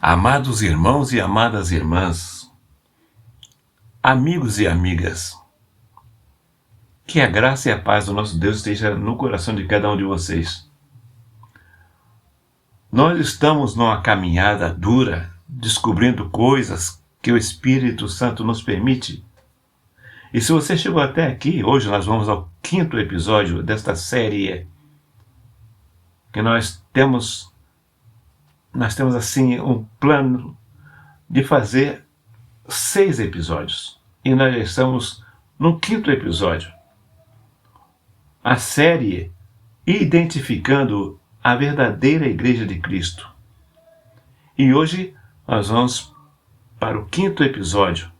Amados irmãos e amadas irmãs, amigos e amigas, que a graça e a paz do nosso Deus esteja no coração de cada um de vocês. Nós estamos numa caminhada dura, descobrindo coisas que o Espírito Santo nos permite. E se você chegou até aqui, hoje nós vamos ao 5º episódio desta série que nós temos assim um plano de fazer 6 episódios. E nós já estamos no 5º episódio. A série Identificando a Verdadeira Igreja de Cristo. E hoje nós vamos para o 5º episódio,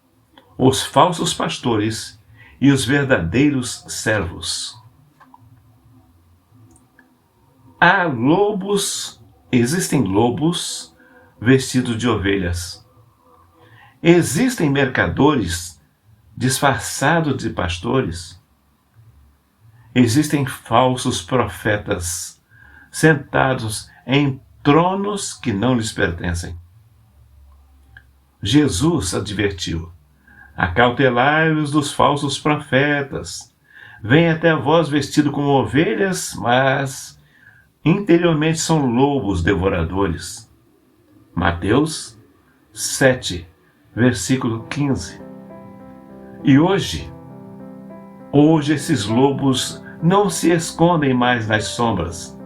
Os Falsos Pastores e os Verdadeiros Servos. Existem lobos vestidos de ovelhas. Existem mercadores disfarçados de pastores. Existem falsos profetas sentados em tronos que não lhes pertencem. Jesus advertiu: acautelai-vos dos falsos profetas. Vêm até vós vestidos como ovelhas, mas interiormente são lobos devoradores. Mateus 7, versículo 15. E hoje esses lobos não se escondem mais nas sombras.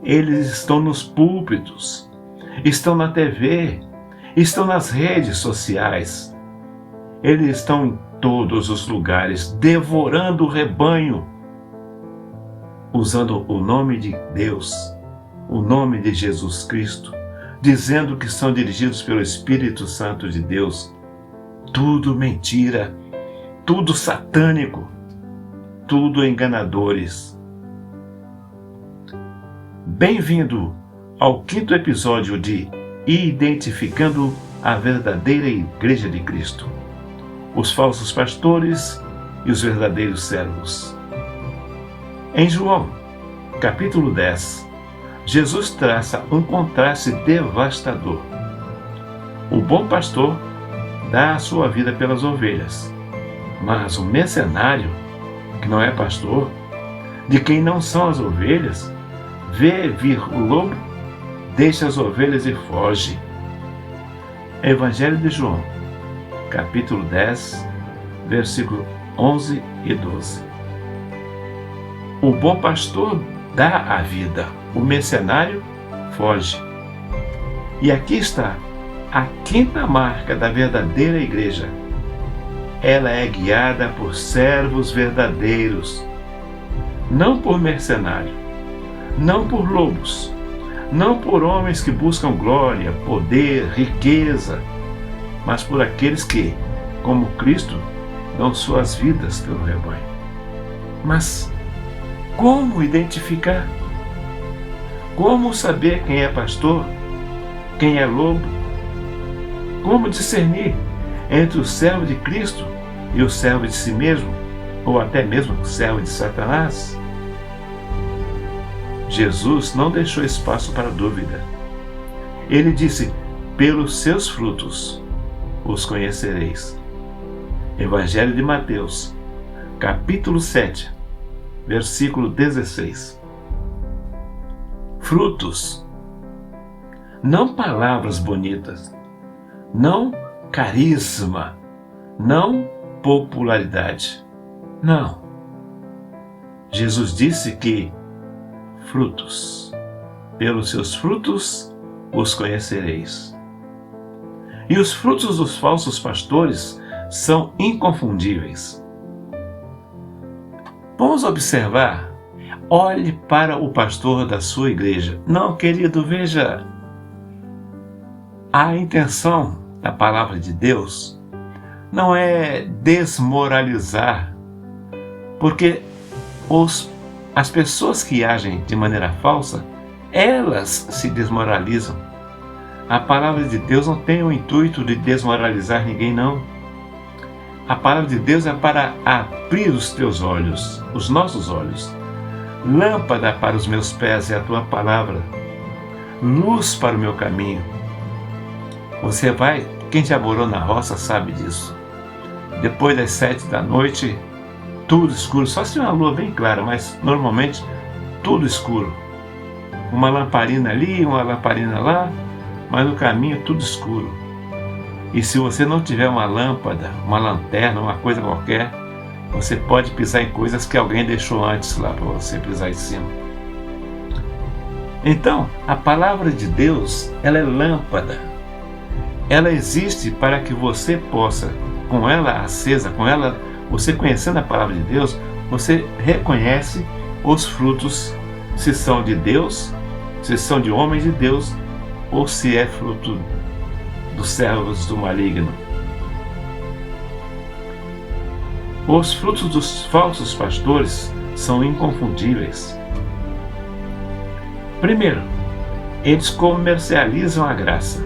Eles estão nos púlpitos, estão na TV, estão nas redes sociais. Eles estão em todos os lugares, devorando o rebanho, usando o nome de Deus, o nome de Jesus Cristo, dizendo que são dirigidos pelo Espírito Santo de Deus. Tudo mentira, tudo satânico, tudo enganadores. Bem-vindo ao 5º episódio de Identificando a Verdadeira Igreja de Cristo, os falsos pastores e os verdadeiros servos. Em João, capítulo 10, Jesus traça um contraste devastador. O bom pastor dá a sua vida pelas ovelhas, mas o mercenário, que não é pastor, de quem não são as ovelhas, vê vir o lobo, deixa as ovelhas e foge. Evangelho de João, capítulo 10, versículo 11 e 12. O bom pastor dá a vida, o mercenário foge. E aqui está a 5ª marca da verdadeira igreja. Ela é guiada por servos verdadeiros, não por mercenário, não por lobos, não por homens que buscam glória, poder, riqueza, mas por aqueles que, como Cristo, dão suas vidas pelo rebanho. Mas como identificar? Como saber quem é pastor, quem é lobo? Como discernir entre o servo de Cristo e o servo de si mesmo, ou até mesmo o servo de Satanás? Jesus não deixou espaço para dúvida. Ele disse: pelos seus frutos os conhecereis. Evangelho de Mateus, capítulo 7, versículo 16. Frutos. Não palavras bonitas, não carisma, não popularidade. Não. Jesus disse que frutos. Pelos seus frutos os conhecereis. E os frutos dos falsos pastores são inconfundíveis. Vamos observar. Olhe para o pastor da sua igreja. Não, querido, veja. A intenção da palavra de Deus não é desmoralizar, porque as pessoas que agem de maneira falsa, elas se desmoralizam. A palavra de Deus não tem o intuito de desmoralizar ninguém, não. A palavra de Deus é para abrir os teus olhos, os nossos olhos. Lâmpada para os meus pés é a tua palavra, luz para o meu caminho. Você vai, quem já morou na roça sabe disso. Depois das 7 da noite, tudo escuro, só se tem uma lua bem clara, mas normalmente tudo escuro. Uma lamparina ali, uma lamparina lá, mas no caminho tudo escuro. E se você não tiver uma lâmpada, uma lanterna, uma coisa qualquer, você pode pisar em coisas que alguém deixou antes lá para você pisar em cima. Então, a palavra de Deus, ela é lâmpada. Ela existe para que você possa, com ela acesa, com ela, você conhecendo a palavra de Deus, você reconhece os frutos, se são de Deus, se são de homens de Deus, ou se é fruto dos servos do maligno. Os frutos dos falsos pastores são inconfundíveis. Primeiro, eles comercializam a graça.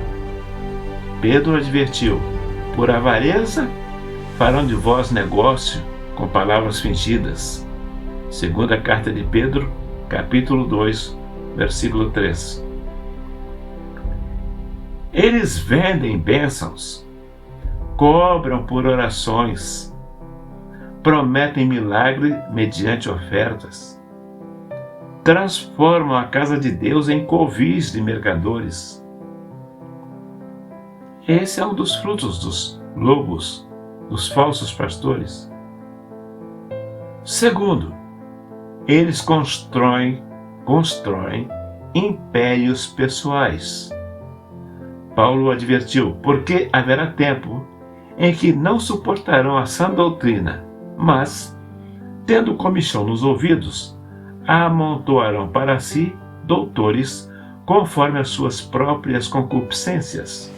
Pedro advertiu: por avareza farão de vós negócio com palavras fingidas. Segunda carta de Pedro, capítulo 2, versículo 3. Eles vendem bênçãos, cobram por orações, prometem milagre mediante ofertas, transformam a casa de Deus em covis de mercadores. Esse é um dos frutos dos lobos, dos falsos pastores. Segundo, eles constroem impérios pessoais. Paulo advertiu: porque haverá tempo em que não suportarão a sã doutrina, mas, tendo comichão nos ouvidos, amontoarão para si doutores conforme as suas próprias concupiscências.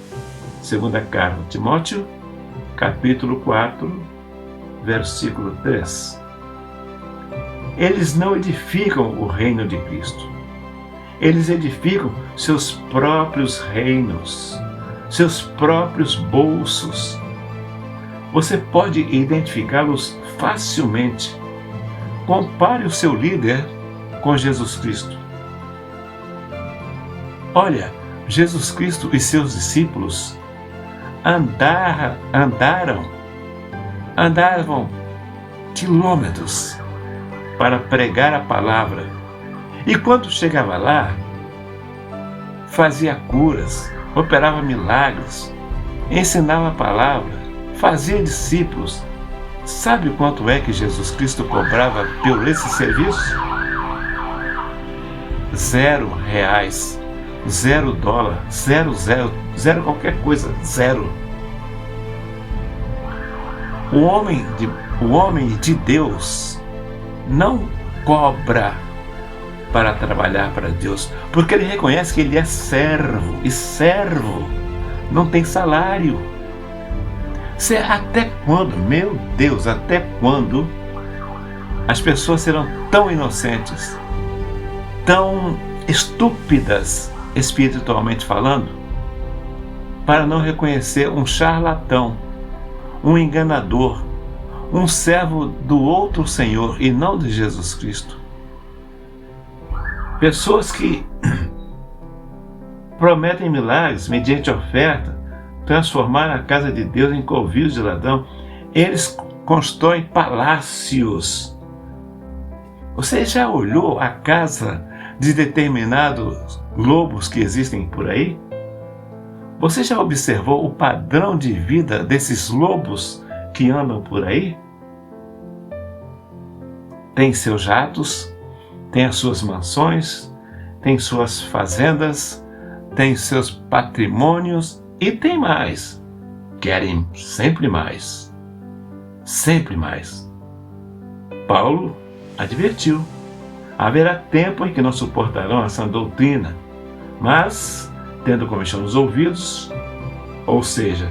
Segunda carta de Timóteo, capítulo 4, versículo 3. Eles não edificam o reino de Cristo. Eles edificam seus próprios reinos, seus próprios bolsos. Você pode identificá-los facilmente. Compare o seu líder com Jesus Cristo. Olha, Jesus Cristo e seus discípulos andavam quilômetros para pregar a palavra. E quando chegava lá, fazia curas, operava milagres, ensinava a palavra, fazia discípulos. Sabe quanto é que Jesus Cristo cobrava por esse serviço? R$0, $0, zero qualquer coisa, zero. O homem de Deus não cobra para trabalhar para Deus, porque ele reconhece que ele é servo, e servo não tem salário. Até quando, meu Deus, até quando as pessoas serão tão inocentes, tão estúpidas espiritualmente falando, para não reconhecer um charlatão, um enganador, um servo do outro Senhor e não de Jesus Cristo? Pessoas que prometem milagres mediante oferta, transformar a casa de Deus em covis de ladrão. Eles constroem palácios. Você já olhou a casa de determinados lobos que existem por aí? Você já observou o padrão de vida desses lobos que andam por aí? Tem seus jatos, tem as suas mansões, tem suas fazendas, tem seus patrimônios e tem mais. Querem sempre mais. Sempre mais. Paulo advertiu: haverá tempo em que não suportarão a sã doutrina, mas, tendo comichão nos ouvidos, ou seja,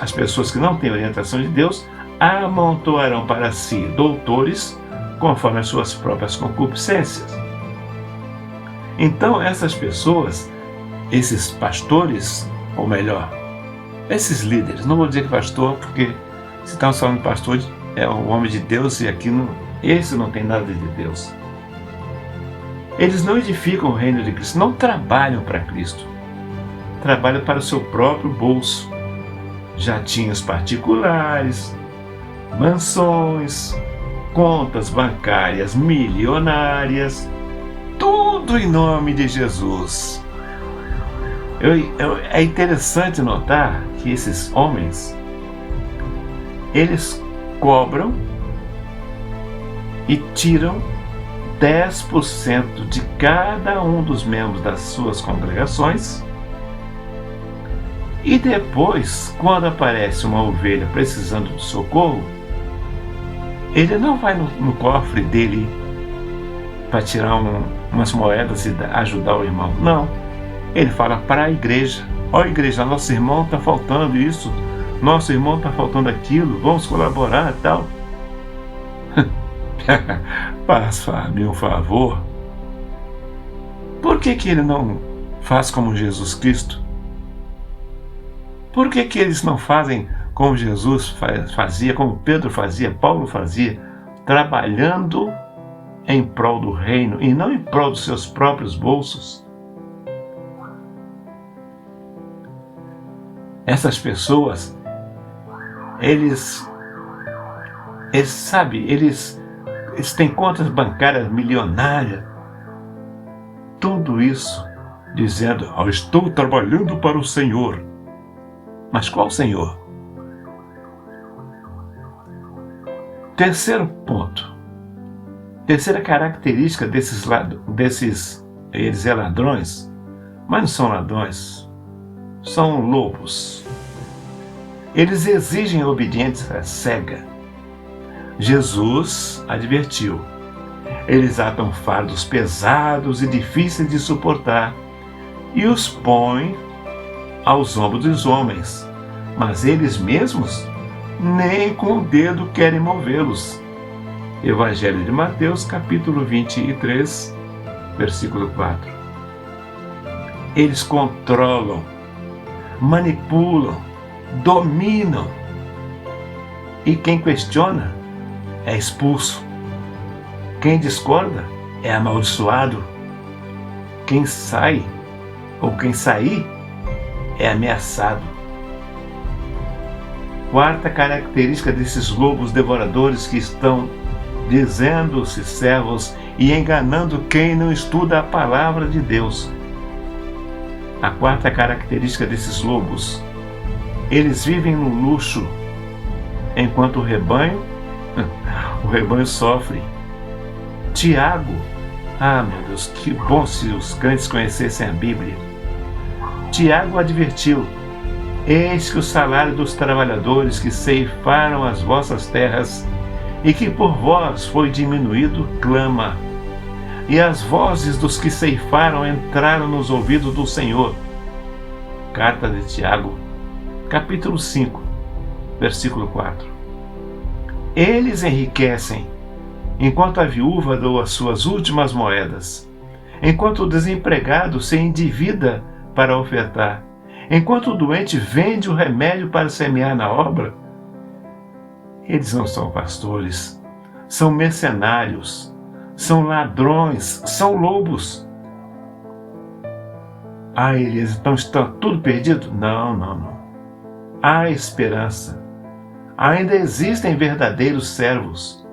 as pessoas que não têm orientação de Deus, amontoarão para si doutores conforme as suas próprias concupiscências. Então essas pessoas, esses pastores, ou melhor, esses líderes, não vou dizer que pastor porque Se estamos falando de pastor, é o homem de Deus, e aqui esse não tem nada de Deus. Eles não edificam o reino de Cristo, não trabalham para Cristo. Trabalham para o seu próprio bolso. Jatinhos particulares, mansões, contas bancárias milionárias, tudo em nome de Jesus. É interessante notar que esses homens, eles cobram e tiram 10% de cada um dos membros das suas congregações, e depois, quando aparece uma ovelha precisando de socorro, ele não vai no cofre dele para tirar umas moedas e ajudar o irmão. Não. Ele fala para a igreja: ó igreja, nosso irmão está faltando isso, nosso irmão está faltando aquilo, vamos colaborar e tal. Faça-me um favor. Por que ele não faz como Jesus Cristo? Por que eles não fazem como Jesus fazia, como Pedro fazia, Paulo fazia, trabalhando em prol do reino e não em prol dos seus próprios bolsos? Essas pessoas, eles têm contas bancárias milionárias, tudo isso dizendo: estou trabalhando para o Senhor. Mas qual Senhor? Terceiro ponto. Terceira característica eles é ladrões, mas não são ladrões, são lobos. Eles exigem obediência cega. Jesus advertiu: eles atam fardos pesados e difíceis de suportar e os põem aos ombros dos homens, mas eles mesmos nem com o dedo querem movê-los. Evangelho de Mateus, capítulo 23, versículo 4. Eles controlam, manipulam, dominam, e quem questiona é expulso. Quem discorda é amaldiçoado. Quem sai ou quem sair é ameaçado. Quarta característica desses lobos devoradores que estão dizendo-se servos e enganando quem não estuda a palavra de Deus. A quarta característica desses lobos: eles vivem no luxo, enquanto o rebanho sofre. Tiago, meu Deus, que bom se os crentes conhecessem a Bíblia. Tiago advertiu: eis que o salário dos trabalhadores que ceifaram as vossas terras e que por vós foi diminuído, clama. E as vozes dos que ceifaram entraram nos ouvidos do Senhor. Carta de Tiago, capítulo 5, versículo 4. Eles enriquecem, enquanto a viúva doa as suas últimas moedas, enquanto o desempregado se endivida para ofertar, enquanto o doente vende o remédio para semear na obra. Eles não são pastores, são mercenários, são ladrões, são lobos. Elias, então está tudo perdido? Não. Há esperança. Ainda existem verdadeiros servos,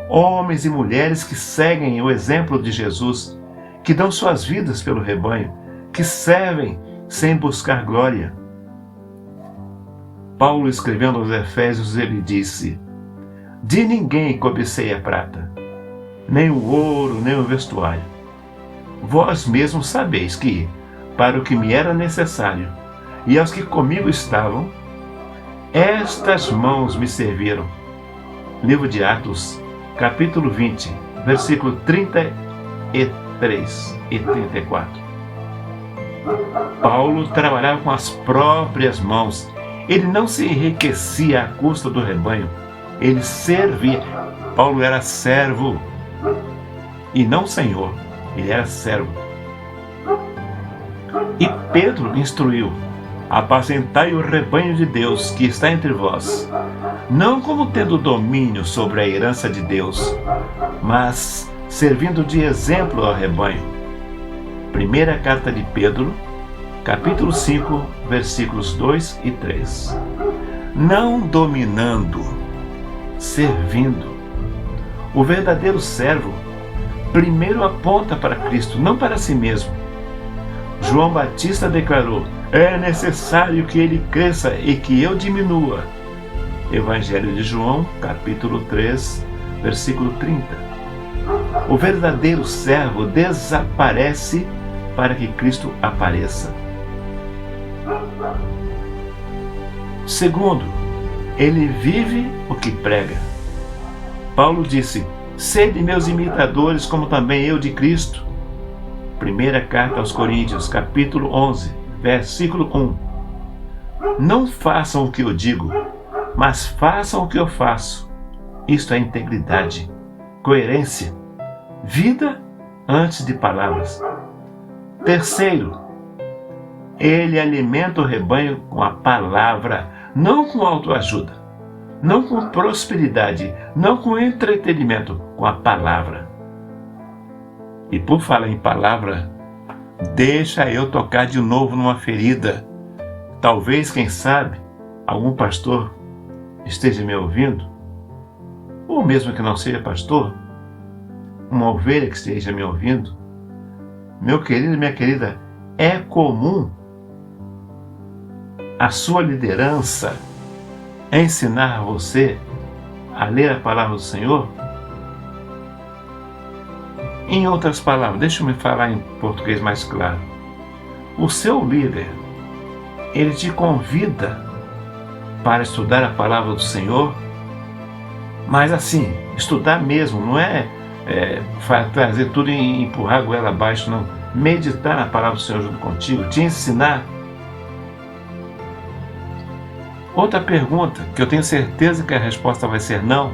homens e mulheres que seguem o exemplo de Jesus, que dão suas vidas pelo rebanho, que servem sem buscar glória. Paulo, escrevendo aos Efésios, ele disse: de ninguém cobicei a prata, nem o ouro, nem o vestuário. Vós mesmos sabeis que, para o que me era necessário, e aos que comigo estavam, estas mãos me serviram. Livro de Atos, capítulo 20, versículo 33 e 34. Paulo trabalhava com as próprias mãos. Ele não se enriquecia à custa do rebanho. Ele servia. Paulo era servo e não senhor. Ele era servo. E Pedro instruiu: apacentai o rebanho de Deus que está entre vós, não como tendo domínio sobre a herança de Deus, mas servindo de exemplo ao rebanho. Primeira carta de Pedro, capítulo 5, versículos 2 e 3. Não dominando, servindo. O verdadeiro servo primeiro aponta para Cristo, não para si mesmo. João Batista declarou: é necessário que ele cresça e que eu diminua. Evangelho de João, capítulo 3, versículo 30. O verdadeiro servo desaparece para que Cristo apareça. Segundo, ele vive o que prega. Paulo disse: sede meus imitadores, como também eu de Cristo. Primeira carta aos Coríntios, capítulo 11, versículo 1. Não façam o que eu digo, mas façam o que eu faço. Isto é integridade, coerência, vida antes de palavras. Terceiro, ele alimenta o rebanho com a palavra, não com autoajuda, não com prosperidade, não com entretenimento, com a palavra. E por falar em palavra, deixa eu tocar de novo numa ferida. Talvez, quem sabe, algum pastor esteja me ouvindo, ou mesmo que não seja pastor, uma ovelha que esteja me ouvindo. Meu querido e minha querida, é comum a sua liderança ensinar você a ler a palavra do Senhor? Em outras palavras, deixa eu me falar em português mais claro. O seu líder, ele te convida para estudar a palavra do Senhor, mas assim, estudar mesmo, não é trazer tudo e empurrar a goela abaixo, não. Meditar na palavra do Senhor junto contigo, te ensinar. Outra pergunta, que eu tenho certeza que a resposta vai ser não,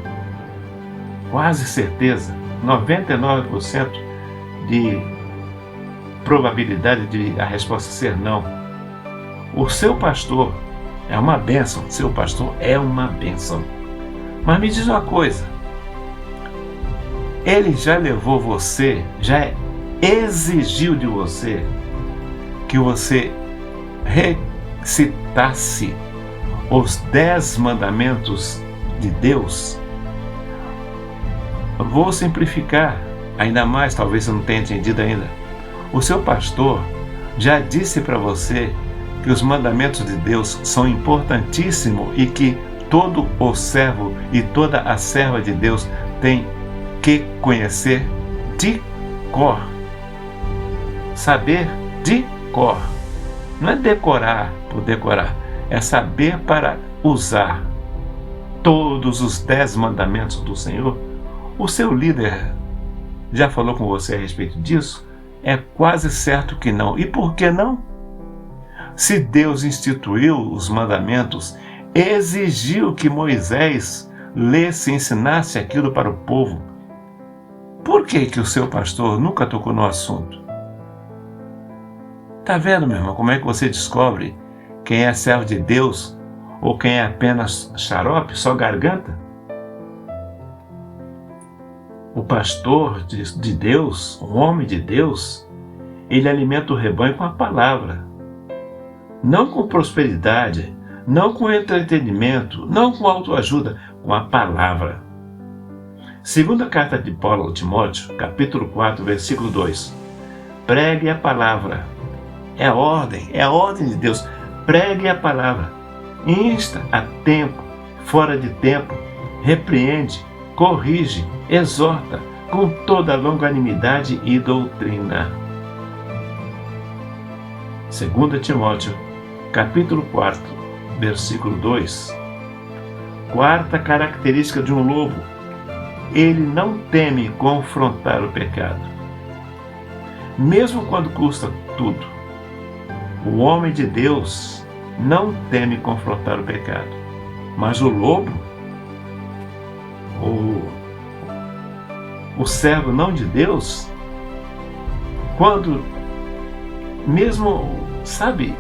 quase certeza, 99% de probabilidade de a resposta ser não. O seu pastor é uma bênção, seu pastor é uma bênção. Mas me diz uma coisa, ele já levou você, já exigiu de você que você recitasse os 10 mandamentos de Deus? Vou simplificar ainda mais, talvez você não tenha entendido ainda. O seu pastor já disse para você que os mandamentos de Deus são importantíssimos e que todo o servo e toda a serva de Deus tem que conhecer de cor. Saber de cor. Não é decorar por decorar, é saber para usar todos os 10 mandamentos do Senhor. O seu líder já falou com você a respeito disso? É quase certo que não. E por que não? Se Deus instituiu os mandamentos, exigiu que Moisés lesse e ensinasse aquilo para o povo, por que o seu pastor nunca tocou no assunto? Tá vendo, meu irmão, como é que você descobre quem é servo de Deus ou quem é apenas xarope, só garganta? O pastor de Deus, o homem de Deus, ele alimenta o rebanho com a palavra. Não com prosperidade, não com entretenimento, não com autoajuda, com a palavra. Segunda carta de Paulo a Timóteo, capítulo 4, versículo 2. Pregue a palavra. É a ordem de Deus. Pregue a palavra. Insta a tempo, fora de tempo, repreende, corrige, exorta com toda longanimidade e doutrina. 2 Timóteo, capítulo 4, versículo 2. Quarta característica de um lobo: ele não teme confrontar o pecado. Mesmo quando custa tudo, o homem de Deus não teme confrontar o pecado. Mas o lobo, o servo não de Deus, quando mesmo, sabe,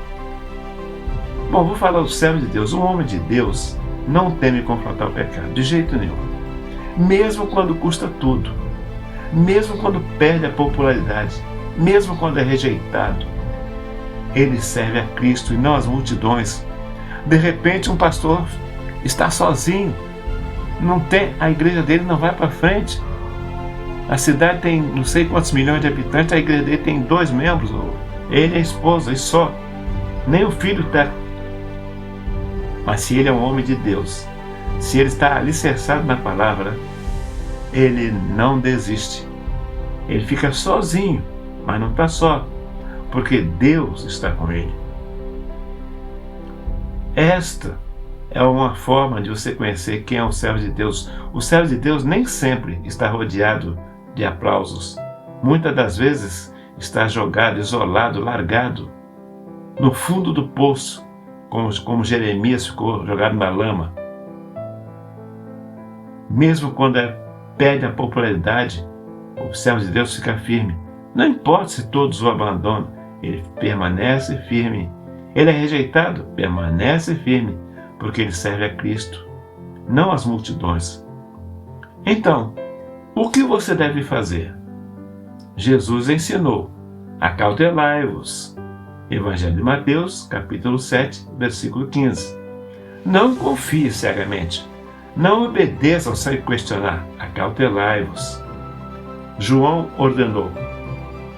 bom, vou falar do servo de Deus, o homem de Deus, não teme confrontar o pecado, de jeito nenhum. Mesmo quando custa tudo, mesmo quando perde a popularidade, mesmo quando é rejeitado, ele serve a Cristo e não as multidões. De repente um pastor está sozinho, a igreja dele não vai para frente. A cidade tem não sei quantos milhões de habitantes, a igreja dele tem 2 membros, ele e a esposa, e só. Nem o filho está. Mas se ele é um homem de Deus, se ele está alicerçado na palavra, ele não desiste. Ele fica sozinho, mas não está só, porque Deus está com ele. Esta é uma forma de você conhecer quem é o servo de Deus. O servo de Deus nem sempre está rodeado de aplausos. Muitas das vezes está jogado, isolado, largado, no fundo do poço, como Jeremias ficou jogado na lama. Mesmo quando perde a popularidade, o servo de Deus fica firme. Não importa se todos o abandonam, ele permanece firme. Ele é rejeitado, permanece firme, porque ele serve a Cristo, não as multidões. Então, o que você deve fazer? Jesus ensinou: acautelai-vos. Evangelho de Mateus, capítulo 7, versículo 15. Não confie cegamente. Não obedeçam sem questionar. Acautelai-vos. João ordenou: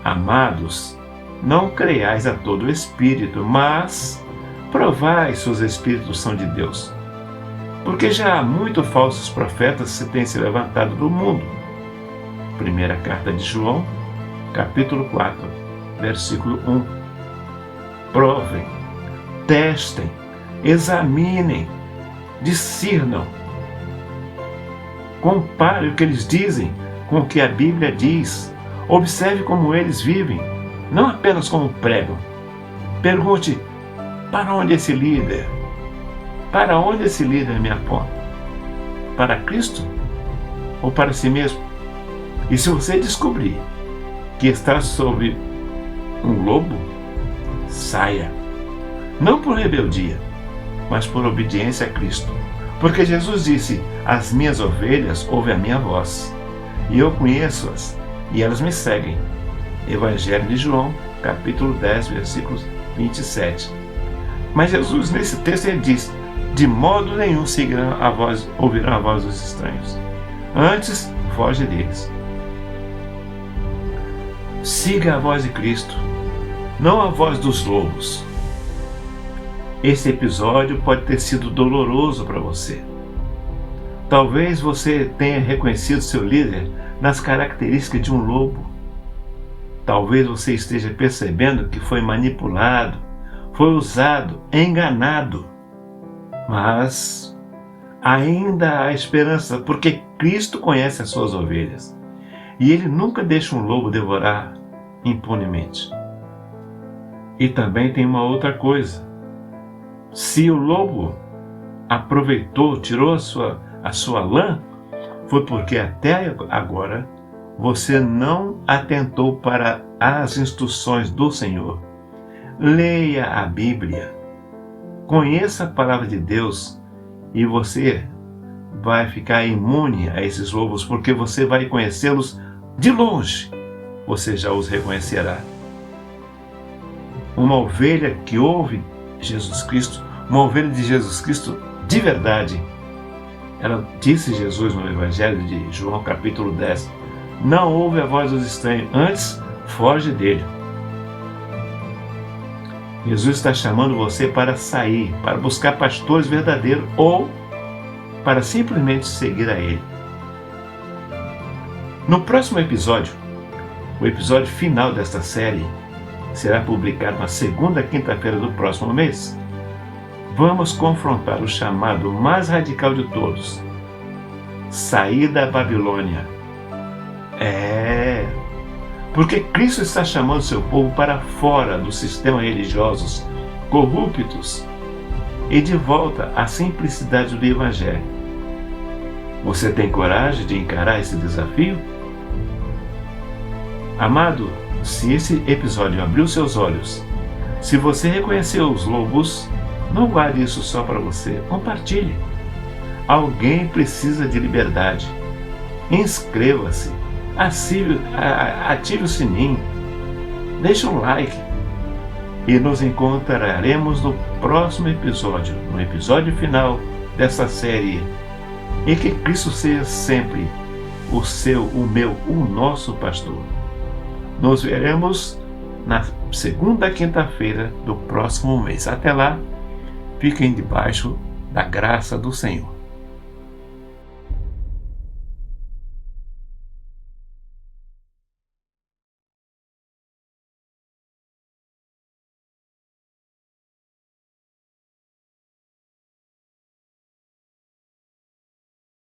amados, não creiais a todo espírito, mas provai se os espíritos são de Deus. Porque já há muitos falsos profetas que têm se levantado do mundo. Primeira carta de João, capítulo 4, versículo 1. Provem, testem, examinem, discernam. Compare o que eles dizem com o que a Bíblia diz. Observe como eles vivem, não apenas como pregam. Pergunte: para onde esse líder? Para onde esse líder me aponta? Para Cristo ou para si mesmo? E se você descobrir que está sob um lobo, saia. Não por rebeldia, mas por obediência a Cristo. Porque Jesus disse: as minhas ovelhas ouvem a minha voz, e eu conheço-as, e elas me seguem. Evangelho de João, capítulo 10, versículos 27. Mas Jesus, nesse texto, ele diz: de modo nenhum ouvirão a voz dos estranhos. Antes, foge deles. Siga a voz de Cristo, não a voz dos lobos. Esse episódio pode ter sido doloroso para você. Talvez você tenha reconhecido seu líder nas características de um lobo. Talvez você esteja percebendo que foi manipulado, foi usado, enganado. Mas ainda há esperança, porque Cristo conhece as suas ovelhas. E Ele nunca deixa um lobo devorar impunemente. E também tem uma outra coisa. Se o lobo aproveitou, tirou a sua lã, foi porque até agora você não atentou para as instruções do Senhor. Leia a Bíblia, conheça a palavra de Deus e você vai ficar imune a esses lobos, porque você vai conhecê-los de longe. Você já os reconhecerá. Uma ovelha que ouve Jesus Cristo, uma ovelha de Jesus Cristo de verdade. Ela disse Jesus no Evangelho de João capítulo 10, não ouve a voz dos estranhos, antes foge dele. Jesus está chamando você para sair, para buscar pastores verdadeiros ou para simplesmente seguir a Ele. No próximo episódio, o episódio final desta série, será publicado na segunda quinta-feira do próximo mês. Vamos confrontar o chamado mais radical de todos: sair da Babilônia. Porque Cristo está chamando seu povo para fora dos sistemas religiosos corruptos e de volta à simplicidade do Evangelho. Você tem coragem de encarar esse desafio? Amado, se esse episódio abriu seus olhos, se você reconheceu os lobos, não guarde isso só para você, compartilhe. Alguém precisa de liberdade. Inscreva-se, ative o sininho, deixe um like e nos encontraremos no próximo episódio, no episódio final dessa série. E que Cristo seja sempre o nosso pastor. Nos veremos na segunda quinta-feira do próximo mês. Até lá, fiquem debaixo da graça do Senhor.